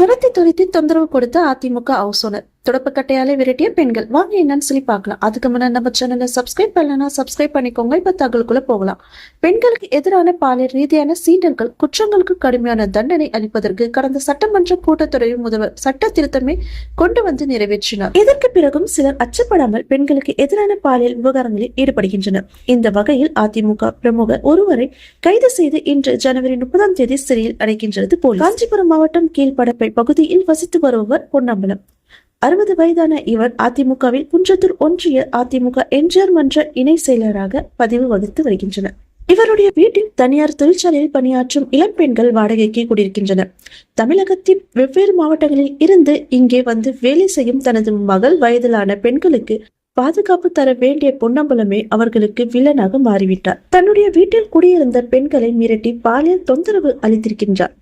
துரத்தி தொந்தரவு கொடுத்த அதிமுக ஹவுஸ் ஓனர், தொடப்பக்கட்டையாலே விரட்டிய பெண்கள். வாங்க என்னன்னு சொல்லி பார்க்கலாம். அதுக்கு முன்னாடி நம்ம சேனலை சப்ஸ்கிரைப் பண்ணலன்னா சப்ஸ்கிரைப் பண்ணிக்கோங்க. இப்ப தகவலுக்குள்ள போகலாம். பெண்களுக்கு எதிரான பாலியல் ரீதியான சீண்டல்கள் குற்றங்களுக்கு கடுமையான தண்டனை அளிப்பதற்கு கடந்த சட்டமன்ற கூட்டத்தொடரில் முதல்வர் சட்ட திருத்தமே கொண்டு வந்து நிறைவேற்றினார். இதற்கு பிறகும் சிலர் அச்சப்படாமல் பெண்களுக்கு எதிரான பாலியல் விவகாரங்களில் ஈடுபடுகின்றனர். இந்த வகையில் அதிமுக பிரமுகர் ஒருவரை கைது செய்து இன்று ஜனவரி 30 சிறையில் அடைக்கின்றது போலீஸ். காஞ்சிபுரம் மாவட்டம் கீழ்படப்பை பகுதியில் வசித்து வருபவர் பொன்னம்பலம். 60 வயதான இவர் அதிமுகவில் குன்றத்தூர் ஒன்றிய அதிமுக எம்ஜிஆர் மன்ற இணை செயலராக பதிவு வகித்து வருகின்றனர். இவருடைய வீட்டில் தனியார் தொழிற்சாலையில் பணியாற்றும் இளம் பெண்கள் வாடகைக்கு குடியிருக்கின்றனர். தமிழகத்தின் வெவ்வேறு மாவட்டங்களில் இருந்து இங்கே வந்து வேலை செய்யும் தனது மகள் வயதிலான பெண்களுக்கு பாதுகாப்பு தர வேண்டிய பொன்னம்பலமே அவர்களுக்கு வில்லனாக மாறிவிட்டார். தன்னுடைய வீட்டில் குடியிருந்த பெண்களை மிரட்டி பாலியல் தொந்தரவு அளித்திருக்கின்றார்.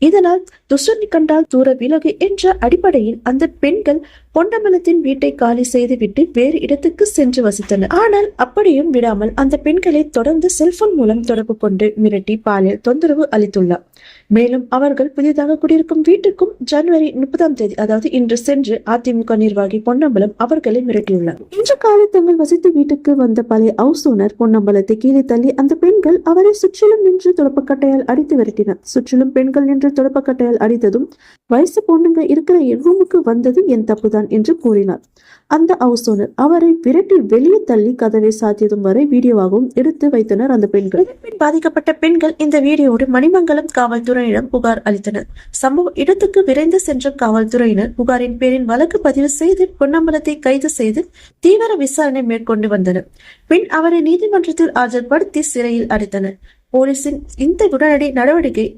இதனால் துஷ்டனை கண்டால் தூர விலகு என்ற அடிப்படையில் அந்த பெண்கள் பொன்னம்பலத்தின் வீட்டை காலி செய்துவிட்டு வேறு இடத்துக்கு சென்று வசித்தனர். ஆனால் அப்படியும் விடாமல் அந்த பெண்களை தொடர்ந்து செல்போன் மூலம் தொடர்பு கொண்டு மிரட்டி பாலியல் தொந்தரவு அளித்துள்ளார். மேலும் அவர்கள் புதிதாக குடியிருக்கும் வீட்டுக்கும் ஜனவரி 30 அதாவது இன்று சென்று அதிமுக நிர்வாகி பொன்னம்பலம் அவர்களை மிரட்டியுள்ளார். இன்று காலை தங்கள் வசித்த வீட்டுக்கு வந்த பழைய ஹவுஸ் ஓனர் பொன்னம்பலத்தை கீழே தள்ளி அந்த பெண்கள் அவரை சுற்றிலும் நின்று தொடப்பக்கட்டையால் அடித்து விரட்டினர். சுற்றிலும் பெண்கள் நின்று தொடப்பக்கட்டையால் அடித்ததும் வயசு பொண்ணுங்க இருக்கிற ரூமுக்கு வந்தது என் தப்புதான் என்று கூறினார். அந்த ஹவுஸ் ஓனர் அவரை விரட்டி வெளியே தள்ளி கதவை சாத்தியதும் வரை வீடியோவாகவும் எடுத்து வைத்தனர் அந்த பெண்கள். பாதிக்கப்பட்ட பெண்கள் இந்த வீடியோடு மணிமங்கலம் காவல்துறையிடம் புகார் அளித்தனர். சம்பவ இடத்துக்கு விரைந்து சென்ற காவல்துறையினர் புகாரின் பேரில் வழக்கு பதிவு செய்து பொன்னம்பலத்தை கைது செய்து தீவிர விசாரணை மேற்கொண்டு வந்தனர். பின் அவரை நீதிமன்றத்தில் ஆஜர்படுத்தி சிறையில் அடைத்தனர். போலீசின் இந்த உடனடி நடவடிக்கை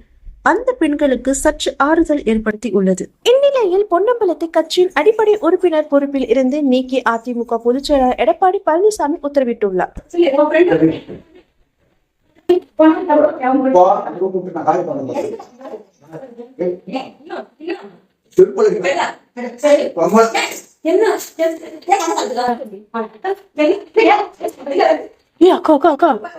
அந்த பெண்களுக்கு சற்று ஆறுதல் ஏற்படுத்தி உள்ளது. இந்நிலையில் பொன்னம்பலத்தை கட்சியின் அடிப்படை உறுப்பினர் பொறுப்பில் இருந்து நீக்கி அதிமுக பொதுச் செயலாளர் எடப்பாடி பழனிசாமி உத்தரவிட்டுள்ளார். அக்கா